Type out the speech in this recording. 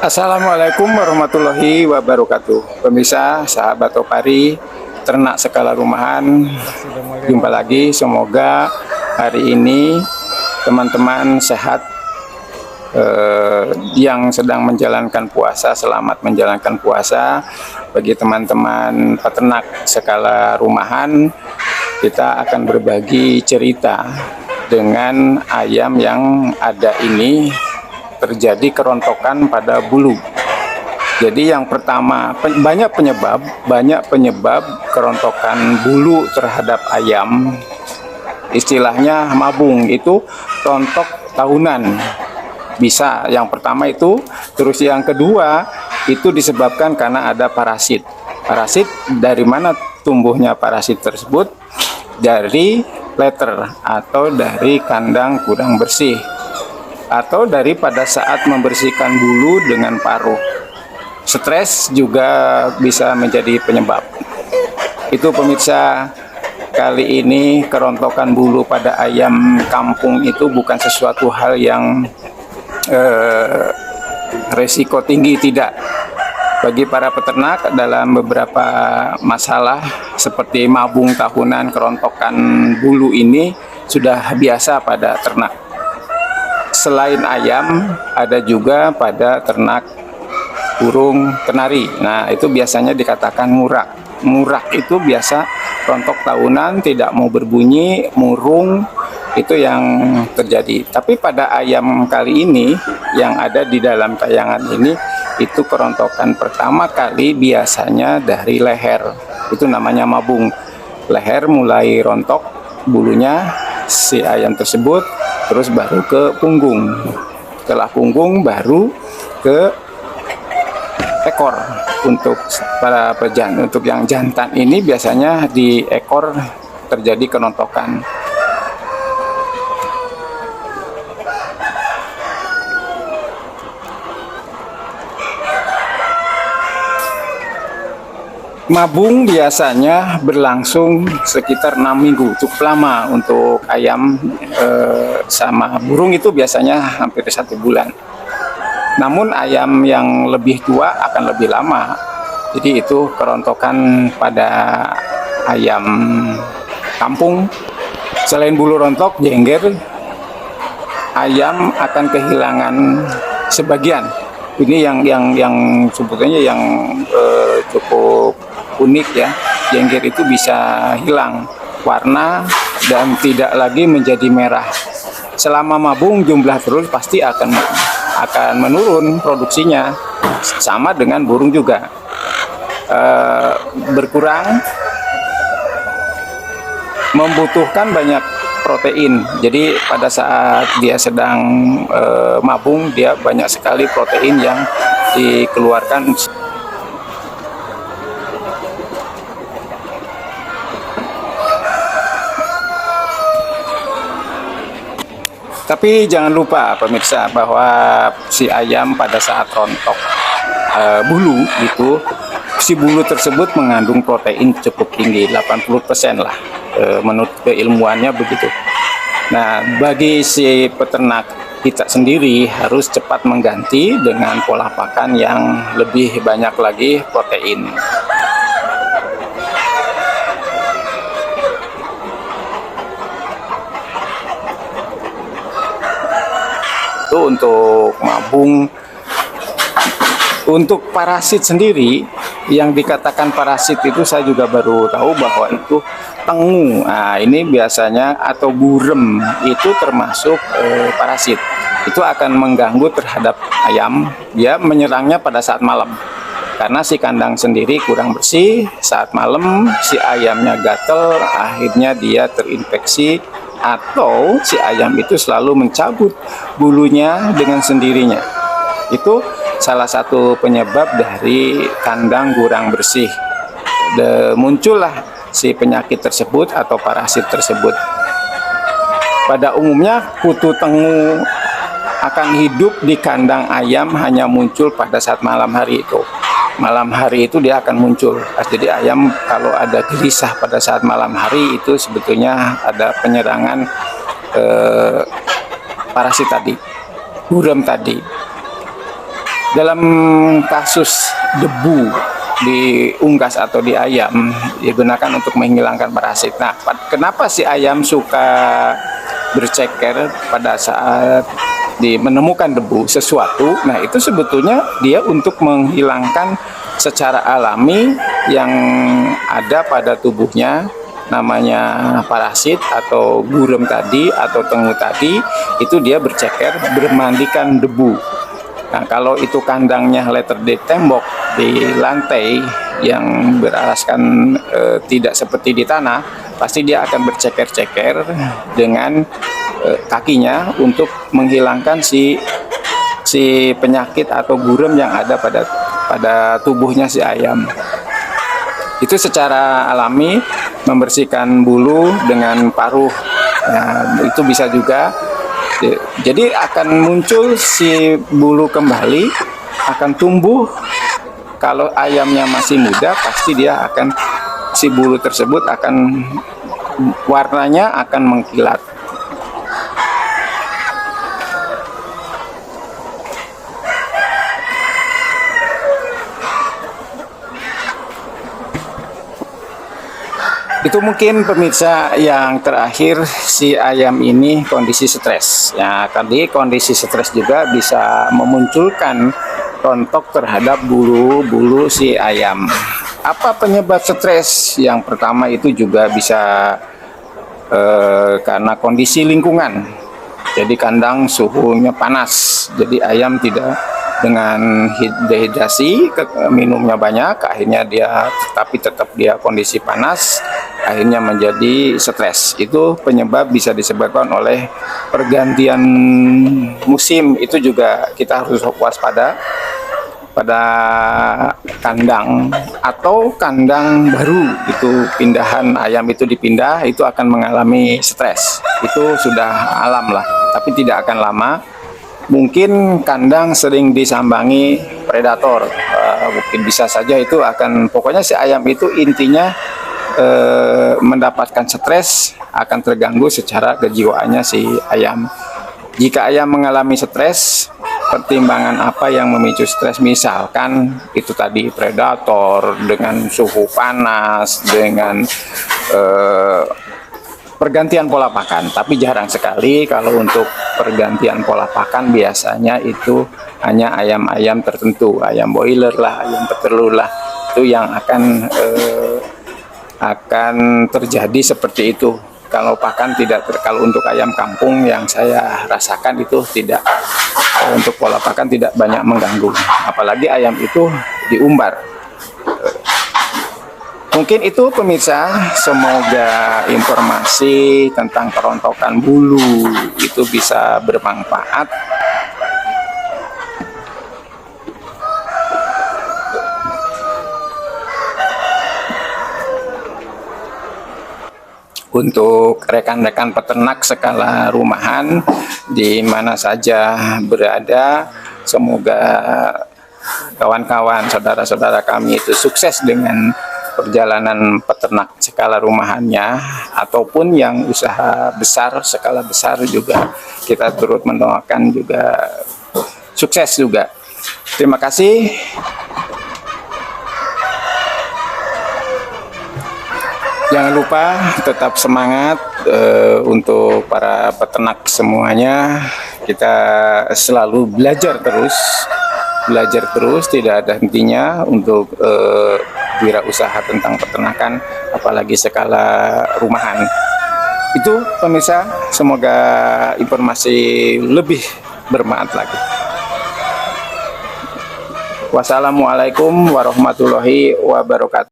Assalamualaikum warahmatullahi wabarakatuh. Pemirsa, sahabat Opari, ternak skala rumahan, jumpa lagi. Semoga hari ini teman-teman sehat, yang sedang menjalankan puasa, selamat menjalankan puasa. Bagi teman-teman peternak skala rumahan, kita akan berbagi cerita dengan ayam yang ada ini terjadi kerontokan pada bulu. Jadi yang pertama, banyak penyebab kerontokan bulu terhadap ayam. Istilahnya mabung, itu rontok tahunan. Bisa yang pertama itu, terus yang kedua itu disebabkan karena ada parasit. Parasit dari mana tumbuhnya parasit tersebut? Dari letter atau dari kandang kurang bersih, atau dari pada saat membersihkan bulu dengan paruh. Stres juga bisa menjadi penyebab. Itu pemirsa, kali ini kerontokan bulu pada ayam kampung itu bukan sesuatu hal yang resiko tinggi, tidak. Bagi para peternak dalam beberapa masalah seperti mabung tahunan, kerontokan bulu ini sudah biasa pada ternak. Selain ayam, ada juga pada ternak burung kenari. Nah, itu biasanya dikatakan murak. Murak itu biasa rontok tahunan, tidak mau berbunyi, murung, itu yang terjadi. Tapi pada ayam kali ini, yang ada di dalam tayangan ini, itu kerontokan pertama kali biasanya dari leher. Itu namanya mabung. Leher mulai rontok bulunya si ayam tersebut, terus baru ke punggung. Setelah punggung baru ke ekor. Untuk para pejantan, untuk yang jantan ini biasanya di ekor terjadi kerontokan. Mabung biasanya berlangsung sekitar 6 minggu, cukup lama untuk ayam. Sama burung itu biasanya hampir 1 bulan. Namun ayam yang lebih tua akan lebih lama. Jadi itu kerontokan pada ayam kampung. Selain bulu rontok, jengger, ayam akan kehilangan sebagian. Ini yang sebetulnya yang cukup unik ya. Jengger itu bisa hilang warna dan tidak lagi menjadi merah. Selama mabung jumlah terus pasti akan menurun produksinya. Sama dengan burung juga, berkurang, membutuhkan banyak protein. Jadi pada saat dia sedang mabung, dia banyak sekali protein yang dikeluarkan. Tapi jangan lupa pemirsa bahwa si ayam pada saat rontok bulu itu, si bulu tersebut mengandung protein cukup tinggi, 80% lah, menurut keilmuannya begitu. Nah, bagi si peternak kita sendiri harus cepat mengganti dengan pola pakan yang lebih banyak lagi protein. Itu untuk mabung. Untuk parasit sendiri, yang dikatakan parasit itu saya juga baru tahu bahwa itu tengu. Nah, ini biasanya, atau burem, itu termasuk parasit. Itu akan mengganggu terhadap ayam. Dia menyerangnya pada saat malam. Karena si kandang sendiri kurang bersih, saat malam si ayamnya gatel, akhirnya dia terinfeksi. Atau si ayam itu selalu mencabut bulunya dengan sendirinya. Itu salah satu penyebab dari kandang kurang bersih. Muncullah si penyakit tersebut atau parasit tersebut. Pada umumnya kutu tengu akan hidup di kandang ayam hanya muncul pada saat malam hari itu. Malam hari itu dia akan muncul. Jadi ayam kalau ada gelisah pada saat malam hari itu sebetulnya ada penyerangan parasit tadi, burem tadi. Dalam kasus debu di unggas atau di ayam digunakan untuk menghilangkan parasit. Nah, kenapa si ayam suka berceker pada saat menemukan debu sesuatu? Nah, itu sebetulnya dia untuk menghilangkan secara alami yang ada pada tubuhnya, namanya parasit atau gurem tadi atau tengu tadi. Itu dia berceker bermandikan debu. Nah, kalau itu kandangnya letter D tembok di lantai yang beralaskan tidak seperti di tanah, pasti dia akan berceker-ceker dengan kakinya untuk menghilangkan si penyakit atau gurem yang ada pada tubuhnya si ayam. Itu secara alami membersihkan bulu dengan paruh. Nah, itu bisa juga. Jadi akan muncul si bulu kembali, akan tumbuh. Kalau ayamnya masih muda, pasti dia akan, si bulu tersebut akan, warnanya akan mengkilat. Itu mungkin pemirsa yang terakhir, si ayam ini kondisi stres. Ya, tadi kondisi stres juga bisa memunculkan rontok terhadap bulu-bulu si ayam. Apa penyebab stres? Yang pertama itu juga bisa karena kondisi lingkungan. Jadi kandang suhunya panas, jadi ayam tidak dengan dehidrasi, minumnya banyak, akhirnya dia tetap dia kondisi panas, akhirnya menjadi stres. Itu penyebab bisa disebabkan oleh pergantian musim. Itu juga kita harus waspada pada kandang atau kandang baru. Itu pindahan ayam itu dipindah, itu akan mengalami stres. Itu sudah alam lah, tapi tidak akan lama. Mungkin kandang sering disambangi predator, mungkin bisa saja itu akan, pokoknya si ayam itu intinya mendapatkan stres, akan terganggu secara kejiwaannya si ayam. Jika ayam mengalami stres, pertimbangan apa yang memicu stres? Misalkan itu tadi predator dengan suhu panas, dengan pergantian pola pakan. Tapi jarang sekali kalau untuk pergantian pola pakan, biasanya itu hanya ayam-ayam tertentu, ayam boiler lah, ayam petelur lah, itu yang akan terjadi seperti itu. Kalau pakan tidak, kalau untuk ayam kampung yang saya rasakan itu tidak, untuk pola pakan tidak banyak mengganggu, apalagi ayam itu diumbar. Mungkin itu pemirsa, semoga informasi tentang kerontokan bulu itu bisa bermanfaat. Untuk rekan-rekan peternak skala rumahan di mana saja berada, semoga kawan-kawan, saudara-saudara kami itu sukses dengan perjalanan peternak skala rumahannya, ataupun yang usaha besar, skala besar juga kita turut mendoakan juga sukses juga. Terima kasih. Jangan lupa tetap semangat untuk para peternak semuanya. Kita selalu belajar terus, tidak ada hentinya untuk wirausaha tentang peternakan, apalagi skala rumahan. Itu pemirsa, semoga informasi lebih bermanfaat lagi. Wassalamualaikum warahmatullahi wabarakatuh.